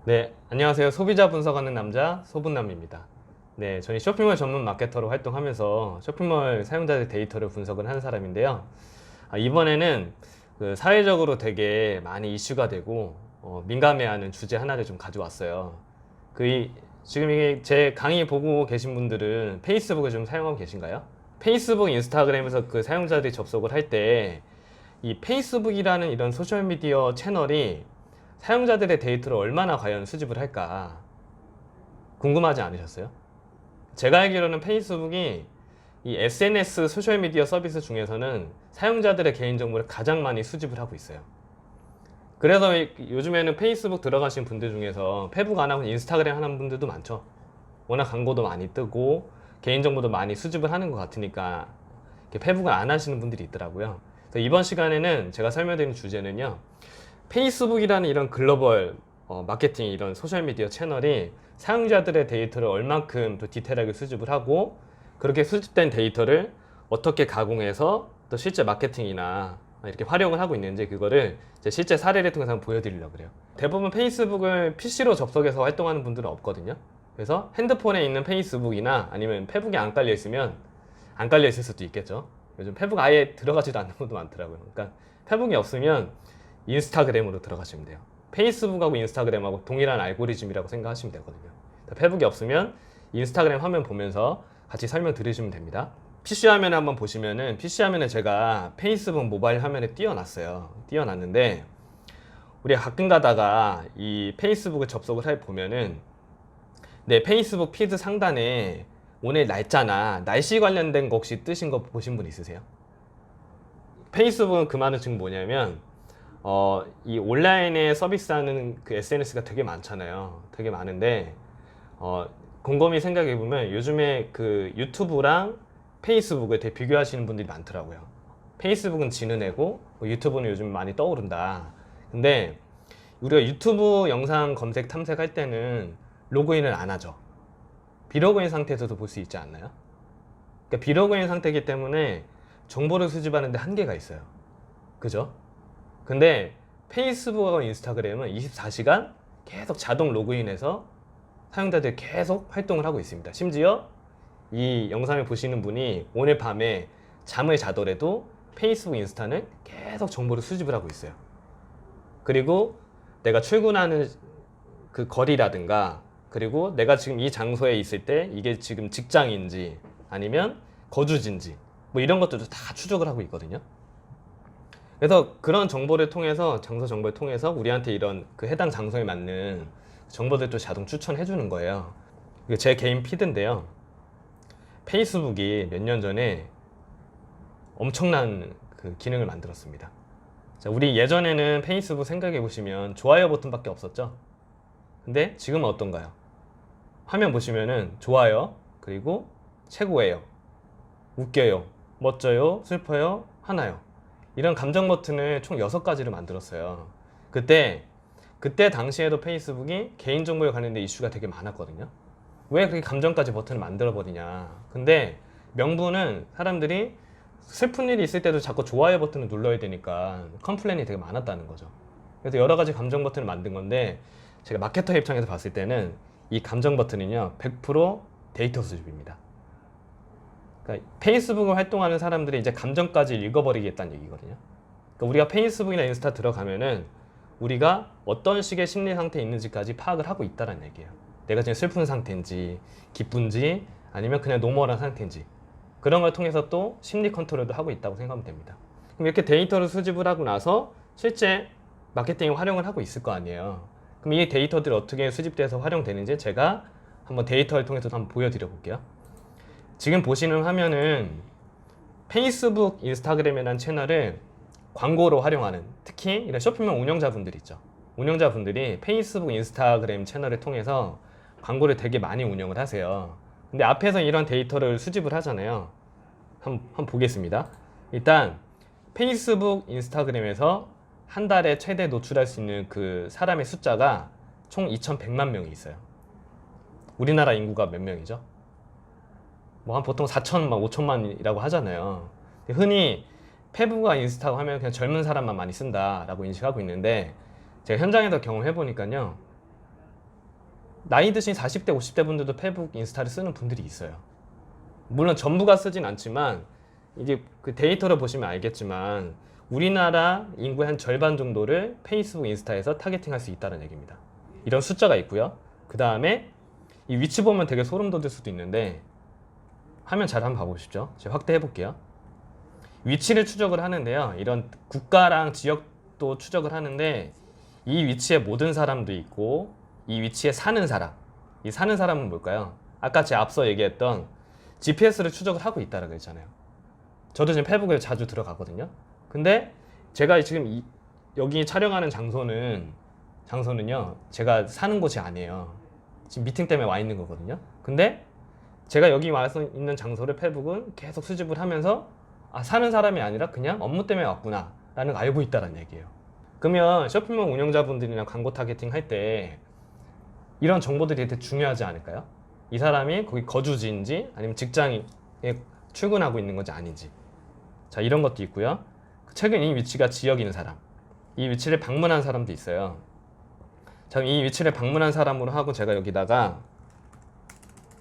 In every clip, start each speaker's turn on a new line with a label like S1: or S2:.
S1: 네, 안녕하세요. 소비자 분석하는 남자 소분남입니다. 네, 저는 쇼핑몰 전문 마케터로 활동하면서 쇼핑몰 사용자들 데이터를 분석을 하는 사람인데요. 이번에는 그 사회적으로 되게 많이 이슈가 되고 민감해하는 주제 하나를 좀 가져왔어요. 지금 이게 제 강의 보고 계신 분들은 페이스북을 좀 사용하고 계신가요? 페이스북, 인스타그램에서 그 사용자들이 접속을 할 때 이 페이스북이라는 이런 소셜미디어 채널이 사용자들의 데이터를 얼마나 과연 수집을 할까 궁금하지 않으셨어요? 제가 알기로는 페이스북이 이 SNS 소셜미디어 서비스 중에서는 사용자들의 개인정보를 가장 많이 수집을 하고 있어요. 그래서 요즘에는 페이스북 들어가신 분들 중에서 페북 안 하고 인스타그램 하는 분들도 많죠. 워낙 광고도 많이 뜨고 개인정보도 많이 수집을 하는 것 같으니까 페북을 안 하시는 분들이 있더라고요. 그래서 이번 시간에는 제가 설명드리는 주제는요, 페이스북이라는 이런 글로벌 마케팅 이런 소셜미디어 채널이 사용자들의 데이터를 얼만큼 또 디테일하게 수집을 하고 그렇게 수집된 데이터를 어떻게 가공해서 또 실제 마케팅이나 이렇게 활용을 하고 있는지 그거를 이제 실제 사례를 통해서 한번 보여드리려고 그래요. 대부분 페이스북을 PC로 접속해서 활동하는 분들은 없거든요. 그래서 핸드폰에 있는 페이스북이나 아니면 페북이 안 깔려 있으면 안 깔려 있을 수도 있겠죠. 요즘 페북 아예 들어가지도 않는 분도 많더라고요. 그러니까 페북이 없으면 인스타그램으로 들어가시면 돼요. 페이스북하고 인스타그램하고 동일한 알고리즘이라고 생각하시면 되거든요. 페북이 없으면 인스타그램 화면 보면서 같이 설명 들으시면 됩니다. PC 화면에 한번 보시면은 PC 화면에 제가 페이스북 모바일 화면에 띄워놨어요. 띄워놨는데 우리가 가끔 가다가 이 페이스북을 접속을 해 보면은 내 페이스북 피드 상단에 오늘 날짜나 날씨 관련된 거 혹시 뜨신 거 보신 분 있으세요? 페이스북은 그 말은 지금 뭐냐면 이 온라인에 서비스하는 그 SNS가 되게 많잖아요. 되게 많은데 곰곰이 생각해 보면 요즘에 그 유튜브랑 페이스북을 되게 비교하시는 분들이 많더라고요. 페이스북은 지는 애고 유튜브는 요즘 많이 떠오른다. 근데 우리가 유튜브 영상 검색 탐색할 때는 로그인을 안 하죠. 비로그인 상태에서도 볼 수 있지 않나요? 그러니까 비로그인 상태이기 때문에 정보를 수집하는데 한계가 있어요. 그죠? 근데 페이스북하고 인스타그램은 24시간 계속 자동 로그인해서 사용자들이 계속 활동을 하고 있습니다. 심지어 이 영상을 보시는 분이 오늘 밤에 잠을 자더라도 페이스북, 인스타는 계속 정보를 수집을 하고 있어요. 그리고 내가 출근하는 그 거리라든가 그리고 내가 지금 이 장소에 있을 때 이게 지금 직장인지 아니면 거주지인지 뭐 이런 것들도 다 추적을 하고 있거든요. 그래서 그런 정보를 통해서 장소 정보를 통해서 우리한테 이런 그 해당 장소에 맞는 정보들도 자동 추천해 주는 거예요. 이거 제 개인 피드인데요. 페이스북이 몇 년 전에 엄청난 그 기능을 만들었습니다. 자, 우리 예전에는 페이스북 생각해 보시면 좋아요 버튼밖에 없었죠. 근데 지금은 어떤가요? 화면 보시면은 좋아요, 그리고 최고예요, 웃겨요, 멋져요, 슬퍼요, 하나요. 이런 감정 버튼을 총 6가지를 만들었어요. 그때 당시에도 페이스북이 개인정보에 관련된 이슈가 되게 많았거든요. 왜 그렇게 감정까지 버튼을 만들어 버리냐. 근데 명분은 사람들이 슬픈 일이 있을 때도 자꾸 좋아요 버튼을 눌러야 되니까 컴플레인이 되게 많았다는 거죠. 그래서 여러 가지 감정 버튼을 만든 건데 제가 마케터 입장에서 봤을 때는 이 감정 버튼은요 100% 데이터 수집입니다. 그러니까 페이스북을 활동하는 사람들이 이제 감정까지 읽어버리겠다는 얘기거든요. 그러니까 우리가 페이스북이나 인스타 들어가면은 우리가 어떤 식의 심리 상태에 있는지까지 파악을 하고 있다는 얘기예요. 내가 지금 슬픈 상태인지 기쁜지 아니면 그냥 노멀한 상태인지 그런 걸 통해서 또 심리 컨트롤도 하고 있다고 생각하면 됩니다. 그럼 이렇게 데이터를 수집을 하고 나서 실제 마케팅에 활용을 하고 있을 거 아니에요. 그럼 이 데이터들이 어떻게 수집돼서 활용되는지 제가 한번 데이터를 통해서 한번 보여드려 볼게요. 지금 보시는 화면은 페이스북, 인스타그램이라는 채널을 광고로 활용하는 특히 이런 쇼핑몰 운영자분들 있죠. 운영자분들이 페이스북, 인스타그램 채널을 통해서 광고를 되게 많이 운영을 하세요. 근데 앞에서 이런 데이터를 수집을 하잖아요. 한번 보겠습니다. 일단 페이스북, 인스타그램에서 한 달에 최대 노출할 수 있는 그 사람의 숫자가 총 2,100만 명이 있어요. 우리나라 인구가 몇 명이죠? 뭐 한 보통 4천만, 5천만이라고 하잖아요. 흔히 페북과 인스타고 하면 그냥 젊은 사람만 많이 쓴다라고 인식하고 있는데 제가 현장에서 경험해 보니까요. 나이 드신 40대, 50대 분들도 페북, 인스타를 쓰는 분들이 있어요. 물론 전부가 쓰진 않지만 이게 그 데이터를 보시면 알겠지만 우리나라 인구의 한 절반 정도를 페이스북, 인스타에서 타겟팅할 수 있다는 얘기입니다. 이런 숫자가 있고요. 그 다음에 이 위치 보면 되게 소름 돋을 수도 있는데 화면 잘 한번 봐보십시오. 제가 확대해 볼게요. 위치를 추적을 하는데요. 이런 국가랑 지역도 추적을 하는데 이 위치에 모든 사람도 있고 이 위치에 사는 사람, 이 사는 사람은 뭘까요? 아까 제가 앞서 얘기했던 GPS를 추적을 하고 있다라고 했잖아요. 저도 지금 페북에 자주 들어가거든요. 근데 제가 지금 여기 촬영하는 장소는요 제가 사는 곳이 아니에요. 지금 미팅 때문에 와 있는 거거든요. 근데 제가 여기 와서 있는 장소를 페북은 계속 수집을 하면서 사는 사람이 아니라 그냥 업무 때문에 왔구나 라는 걸 알고 있다는 얘기예요. 그러면 쇼핑몰 운영자분들이나 광고 타겟팅 할 때 이런 정보들이 되게 중요하지 않을까요? 이 사람이 거기 거주지인지 아니면 직장에 출근하고 있는 건지 아닌지. 자, 이런 것도 있고요. 최근 이 위치가 지역인 사람, 이 위치를 방문한 사람도 있어요. 자, 이 위치를 방문한 사람으로 하고 제가 여기다가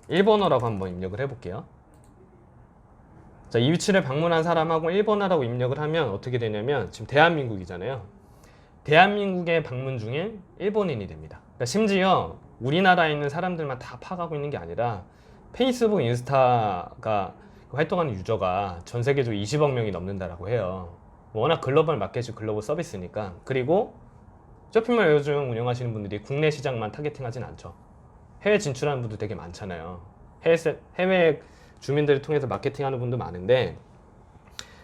S1: 일본어라고 한번 입력을 해볼게요. 자, 이 위치를 방문한 사람하고 일본어라고 입력을 하면 어떻게 되냐면 지금 대한민국이잖아요. 대한민국에 방문 중인 일본인이 됩니다. 그러니까 심지어 우리나라에 있는 사람들만 다 파악하고 있는 게 아니라 페이스북, 인스타가 활동하는 유저가 전 세계적으로 20억 명이 넘는다라고 해요. 워낙 글로벌 마켓이 글로벌 서비스니까. 그리고 쇼핑몰 요즘 운영하시는 분들이 국내 시장만 타겟팅하진 않죠. 해외 진출하는 분도 되게 많잖아요. 해외 주민들을 통해서 마케팅하는 분도 많은데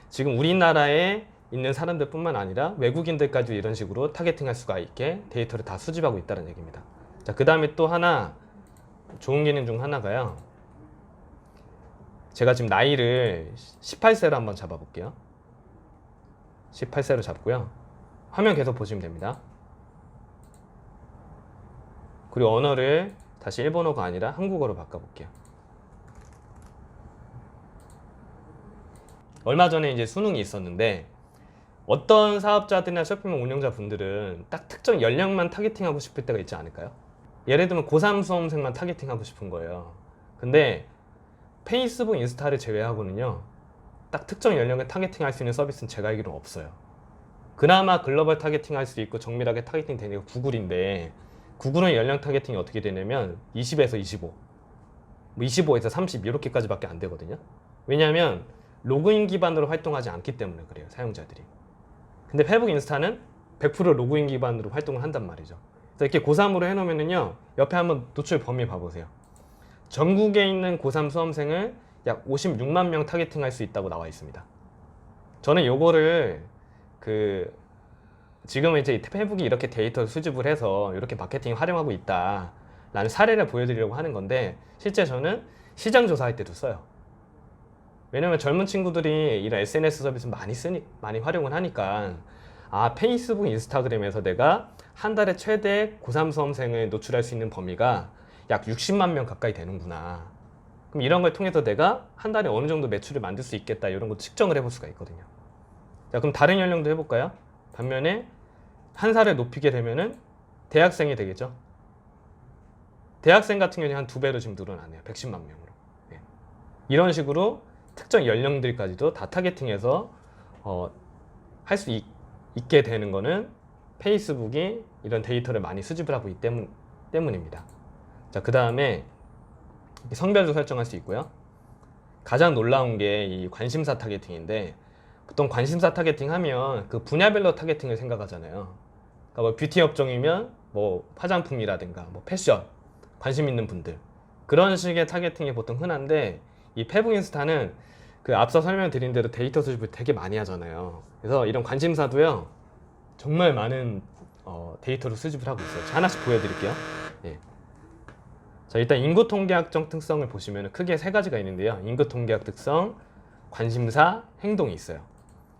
S1: 지금 우리나라에 있는 사람들 뿐만 아니라 외국인들까지 이런 식으로 타겟팅할 수가 있게 데이터를 다 수집하고 있다는 얘기입니다. 자, 그 다음에 또 하나 좋은 기능 중 하나가요. 제가 지금 나이를 18세로 한번 잡아볼게요. 18세로 잡고요. 화면 계속 보시면 됩니다. 그리고 언어를 다시 일본어가 아니라 한국어로 바꿔볼게요. 얼마 전에 이제 수능이 있었는데 어떤 사업자들이나 쇼핑몰 운영자분들은 딱 특정 연령만 타겟팅하고 싶을 때가 있지 않을까요? 예를 들면 고3 수험생만 타겟팅하고 싶은 거예요. 근데 페이스북, 인스타를 제외하고는요 딱 특정 연령을 타겟팅할 수 있는 서비스는 제가 알기로는 없어요. 그나마 글로벌 타겟팅할 수 있고 정밀하게 타겟팅 되는 게 구글인데 구글은 연령 타겟팅이 어떻게 되냐면 20에서 25, 25에서 30 이렇게까지밖에 안 되거든요. 왜냐하면 로그인 기반으로 활동하지 않기 때문에 그래요, 사용자들이. 근데 페북, 인스타는 100% 로그인 기반으로 활동을 한단 말이죠. 그래서 이렇게 고3으로 해놓으면요 옆에 한번 노출 범위 봐보세요. 전국에 있는 고3 수험생을 약 56만 명 타겟팅할 수 있다고 나와 있습니다. 저는 요거를 지금 이제 페북이 이렇게 데이터 수집을 해서 이렇게 마케팅 활용하고 있다라는 사례를 보여드리려고 하는 건데 실제 저는 시장 조사할 때도 써요. 왜냐면 젊은 친구들이 이런 SNS 서비스 많이 활용을 하니까 페이스북, 인스타그램에서 내가 한 달에 최대 고3 수험생을 노출할 수 있는 범위가 약 60만 명 가까이 되는구나. 그럼 이런 걸 통해서 내가 한 달에 어느 정도 매출을 만들 수 있겠다 이런 거 측정을 해볼 수가 있거든요. 자, 그럼 다른 연령도 해볼까요? 반면에 한 살을 높이게 되면은 대학생이 되겠죠. 대학생 같은 경우는 한 2배로 지금 늘어나네요. 110만 명으로. 네. 이런 식으로 특정 연령들까지도 다 타겟팅해서 할 수 있게 되는 거는 페이스북이 이런 데이터를 많이 수집을 하고 있기 때문입니다. 자, 그 다음에 성별도 설정할 수 있고요. 가장 놀라운 게 이 관심사 타겟팅인데 보통 관심사 타겟팅 하면 그 분야별로 타겟팅을 생각하잖아요. 그러니까 뭐 뷰티 업종이면 뭐 화장품이라든가 뭐 패션 관심 있는 분들 그런 식의 타겟팅이 보통 흔한데 이 페북, 인스타는 그 앞서 설명드린 대로 데이터 수집을 되게 많이 하잖아요. 그래서 이런 관심사도요 정말 많은 데이터를 수집을 하고 있어요. 자, 하나씩 보여드릴게요. 예. 자, 일단 인구 통계학적 특성을 보시면 크게 3가지가 있는데요. 인구 통계학 특성, 관심사, 행동이 있어요.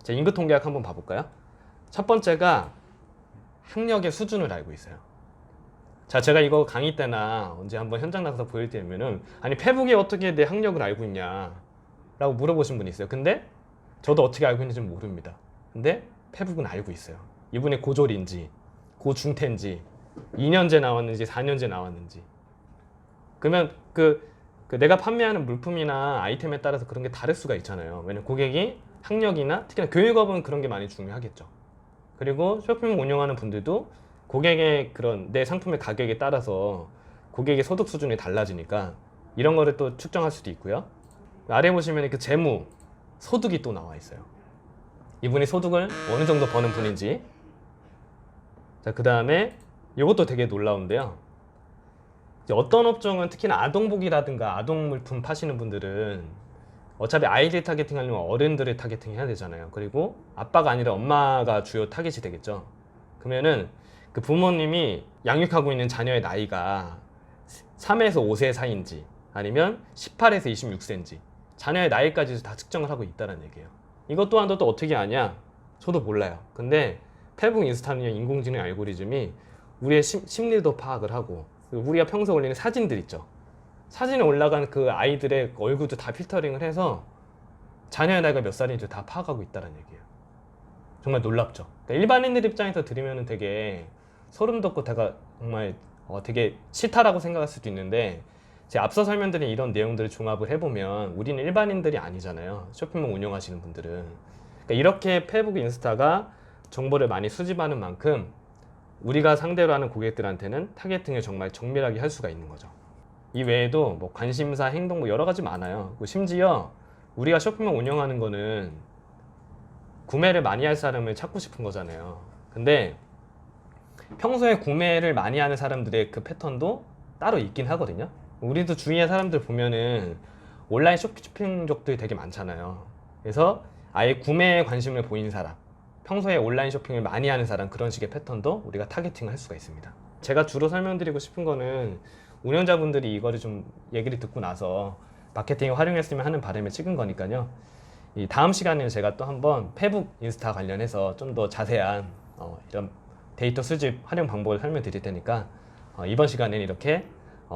S1: 자, 인구 통계학 한번 봐볼까요? 첫 번째가 학력의 수준을 알고 있어요. 자, 제가 이거 강의 때나 언제 한번 현장 나가서 보여드리면은 아니 페북이 어떻게 내 학력을 알고 있냐 라고 물어보신 분이 있어요. 근데 저도 어떻게 알고 있는지 모릅니다. 근데 페북은 알고 있어요. 이분이 고졸인지 고중퇴인지 2년제 나왔는지 4년제 나왔는지 그러면 그 내가 판매하는 물품이나 아이템에 따라서 그런 게 다를 수가 있잖아요. 왜냐면 고객이 학력이나 특히나 교육업은 그런 게 많이 중요하겠죠. 그리고 쇼핑몰 운영하는 분들도 고객의 그런 내 상품의 가격에 따라서 고객의 소득 수준이 달라지니까 이런 거를 또 측정할 수도 있고요. 아래 보시면 그 재무, 소득이 또 나와 있어요. 이분이 소득을 어느 정도 버는 분인지. 자, 그 다음에 이것도 되게 놀라운데요. 이제 어떤 업종은 특히나 아동복이라든가 아동 물품 파시는 분들은 어차피 아이들 타겟팅 하려면 어른들을 타겟팅 해야 되잖아요. 그리고 아빠가 아니라 엄마가 주요 타겟이 되겠죠. 그러면은 그 부모님이 양육하고 있는 자녀의 나이가 3에서 5세 사이인지 아니면 18에서 26세인지 자녀의 나이까지도 다 측정을 하고 있다는 얘기예요. 이것 또한도 또 어떻게 아냐? 저도 몰라요. 근데 페북 인스타는 인공지능 알고리즘이 우리의 심리도 파악을 하고 우리가 평소에 올리는 사진들 있죠. 사진에 올라간 그 아이들의 얼굴도 다 필터링을 해서 자녀의 나이가 몇 살인지 다 파악하고 있다는 얘기예요. 정말 놀랍죠. 그러니까 일반인들 입장에서 들으면 되게 소름 돋고 정말 되게 싫다라고 생각할 수도 있는데 제 앞서 설명드린 이런 내용들을 종합을 해보면 우리는 일반인들이 아니잖아요. 쇼핑몰 운영하시는 분들은. 그러니까 이렇게 페북 인스타가 정보를 많이 수집하는 만큼 우리가 상대로 하는 고객들한테는 타겟팅을 정말 정밀하게 할 수가 있는 거죠. 이 외에도 뭐 관심사, 행동 뭐 여러 가지 많아요. 심지어 우리가 쇼핑몰 운영하는 거는 구매를 많이 할 사람을 찾고 싶은 거잖아요. 근데 평소에 구매를 많이 하는 사람들의 그 패턴도 따로 있긴 하거든요. 우리도 주위의 사람들 보면은 온라인 쇼핑족들이 되게 많잖아요. 그래서 아예 구매에 관심을 보이는 사람, 평소에 온라인 쇼핑을 많이 하는 사람, 그런 식의 패턴도 우리가 타겟팅을 할 수가 있습니다. 제가 주로 설명드리고 싶은 거는 운영자분들이 이거를 좀 얘기를 듣고 나서 마케팅에 활용했으면 하는 바람에 찍은 거니까요. 이 다음 시간에는 제가 또 한번 페북 인스타 관련해서 좀 더 자세한 이런 데이터 수집 활용 방법을 설명드릴 테니까 이번 시간에는 이렇게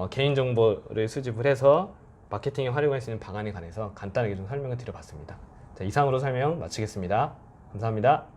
S1: 개인정보를 수집을 해서 마케팅에 활용할 수 있는 방안에 관해서 간단하게 좀 설명을 드려봤습니다. 자, 이상으로 설명 마치겠습니다. 감사합니다.